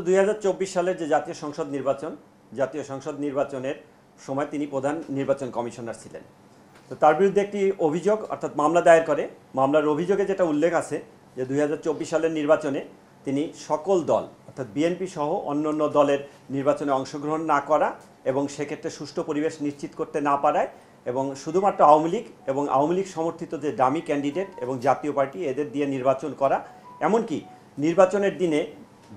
2024 সালের যে জাতীয় সংসদ নির্বাচনের সময় তিনি প্রধান নির্বাচন কমিশনার ছিলেন। তো তার বিরুদ্ধে একটি অভিযোগ অর্থাৎ মামলা দায়ের করে। মামলার অভিযোগে যেটা উল্লেখ আছে যে 2024 সালের নির্বাচনে তিনি সকল দল অর্থাৎ বিএনপি সহ অন্যান্য দলের নির্বাচনে অংশগ্রহণ না করা এবং সেক্ষেত্রে সুষ্ঠু পরিবেশ নিশ্চিত করতে না পারায় এবং শুধুমাত্র আওয়ামী লীগ এবং আওয়ামী লীগ সমর্থিত যে ডামি ক্যান্ডিডেট এবং জাতীয় পার্টি এদের দিয়ে নির্বাচন করা, এমনকি নির্বাচনের দিনে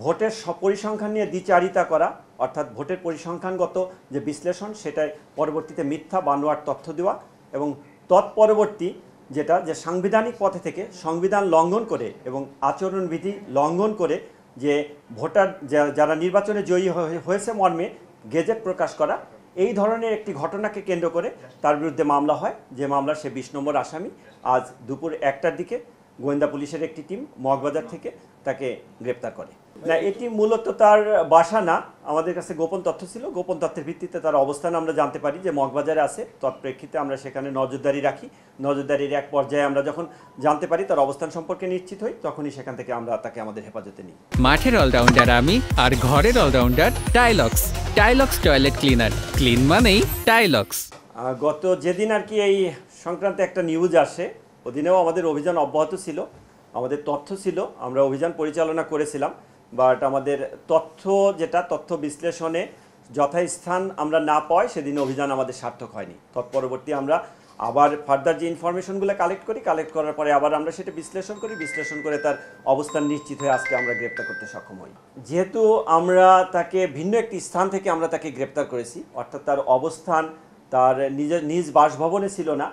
ভোটের পরিসংখ্যান নিয়ে দ্বিচারিতা করা, অর্থাৎ ভোটের পরিসংখ্যানগত যে বিশ্লেষণ সেটায় পরবর্তীতে মিথ্যা বানোয়ার তথ্য দেওয়া এবং তৎপরবর্তী যেটা যে সাংবিধানিক পথে থেকে সংবিধান লঙ্ঘন করে এবং আচরণবিধি লঙ্ঘন করে যে ভোটার যারা নির্বাচনে জয়ী হয়েছে মর্মে গেজেট প্রকাশ করা, এই ধরনের একটি ঘটনাকে কেন্দ্র করে তার বিরুদ্ধে মামলা হয়। যে মামলার সে 20 নম্বর আসামি। আজ দুপুর 1টার দিকে গোয়েন্দা পুলিশের একটি টিম মগবাজার থেকে তাকে গ্রেপ্তার করে। না, এটি মূলত তার বাসা না, আমাদের কাছে গোপন তথ্য ছিল। গোপন তথ্যের ভিত্তিতে তার অবস্থান আমরা জানতে পারি যে মগবাজারে আছে। তৎপ্রেক্ষিতে আমরা সেখানে নজরদারি রাখি। নজরদারির এক পর্যায়ে আমরা যখন জানতে পারি তার অবস্থান সম্পর্কে নিশ্চিত হই, তখনই সেখান থেকে আমরা তাকে আমাদের হেফাজতে নিই। মাঠের অলরাউন্ডার আমি, আর ঘরের allrounder Tylox. Tylox toilet cleaner, clean মানেই টাইলক্স। গত যেদিন আর কি এই সংক্রান্তে একটা নিউজ আসে, ওদিনেও আমাদের অভিযান অব্যাহত ছিল, আমাদের তথ্য ছিল, আমরা অভিযান পরিচালনা করেছিলাম। বাট আমাদের তথ্য বিশ্লেষণে যথাস্থান আমরা না পাই, সেদিন অভিযান আমাদের সার্থক হয়নি। তৎপরবর্তী আমরা আবার ফার্দার যে ইনফরমেশনগুলো কালেক্ট করার পরে আবার আমরা সেটা বিশ্লেষণ করে তার অবস্থান নিশ্চিত হয়ে আজকে আমরা গ্রেপ্তার করতে সক্ষম হই। যেহেতু আমরা তাকে ভিন্ন একটি স্থান থেকে আমরা তাকে গ্রেপ্তার করেছি, অর্থাৎ তার অবস্থান তার নিজ বাসভবনে ছিল না,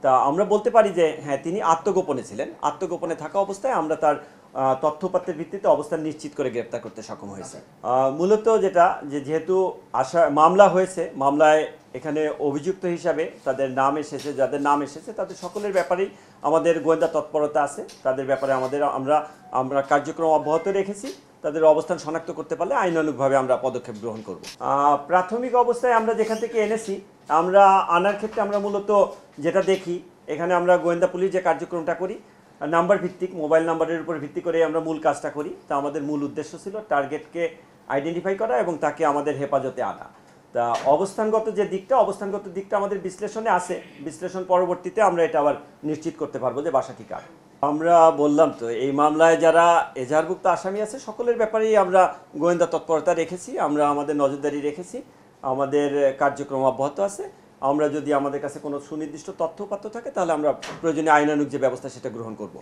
তা আমরা বলতে পারি যে হ্যাঁ, তিনি আত্মগোপনে ছিলেন। আত্মগোপনে থাকা অবস্থায় আমরা তার তথ্যপাত্রের ভিত্তিতে অবস্থান নিশ্চিত করে গ্রেপ্তার করতে সক্ষম হয়েছে। মূলত যেহেতু মামলা হয়েছে, মামলায় এখানে অভিযুক্ত হিসাবে যাদের নাম এসেছে তাদের সকলের ব্যাপারেই আমাদের গোয়েন্দা তৎপরতা আছে। তাদের ব্যাপারে আমরা কার্যক্রম অব্যাহত রেখেছি। তাদের অবস্থান শনাক্ত করতে পারলে আইনানুগভাবে আমরা পদক্ষেপ গ্রহণ করব। প্রাথমিক অবস্থায় আমরা যেখান থেকে এনেছি, আমরা আনার ক্ষেত্রে আমরা মূলত যেটা দেখি, এখানে আমরা গোয়েন্দা পুলিশ যে কার্যক্রমটা করি নাম্বার ভিত্তিক, মোবাইল নাম্বারের উপর ভিত্তি করে আমরা মূল কাজটা করি। তা আমাদের মূল উদ্দেশ্য ছিল টার্গেটকে আইডেন্টিফাই করা এবং তাকে আমাদের হেফাজতে আনা। তা অবস্থানগত দিকটা আমাদের বিশ্লেষণে আছে। বিশ্লেষণ পরবর্তীতে আমরা এটা আবার নিশ্চিত করতে পারবো যে বাসাটি কার। আমরা বললাম তো, এই মামলায় যারা এজাহারভুক্ত আসামি আছে সকলের ব্যাপারেই আমরা গোয়েন্দা তৎপরতা রেখেছি, আমরা আমাদের নজরদারি রেখেছি, আমাদের কার্যক্রম অব্যাহত আছে। আমরা যদি আমাদের কাছে কোনো সুনির্দিষ্ট তথ্য উপাত্ত থাকে তাহলে আমরা প্রয়োজনীয় আইনানুগ যে ব্যবস্থা সেটা গ্রহণ করব।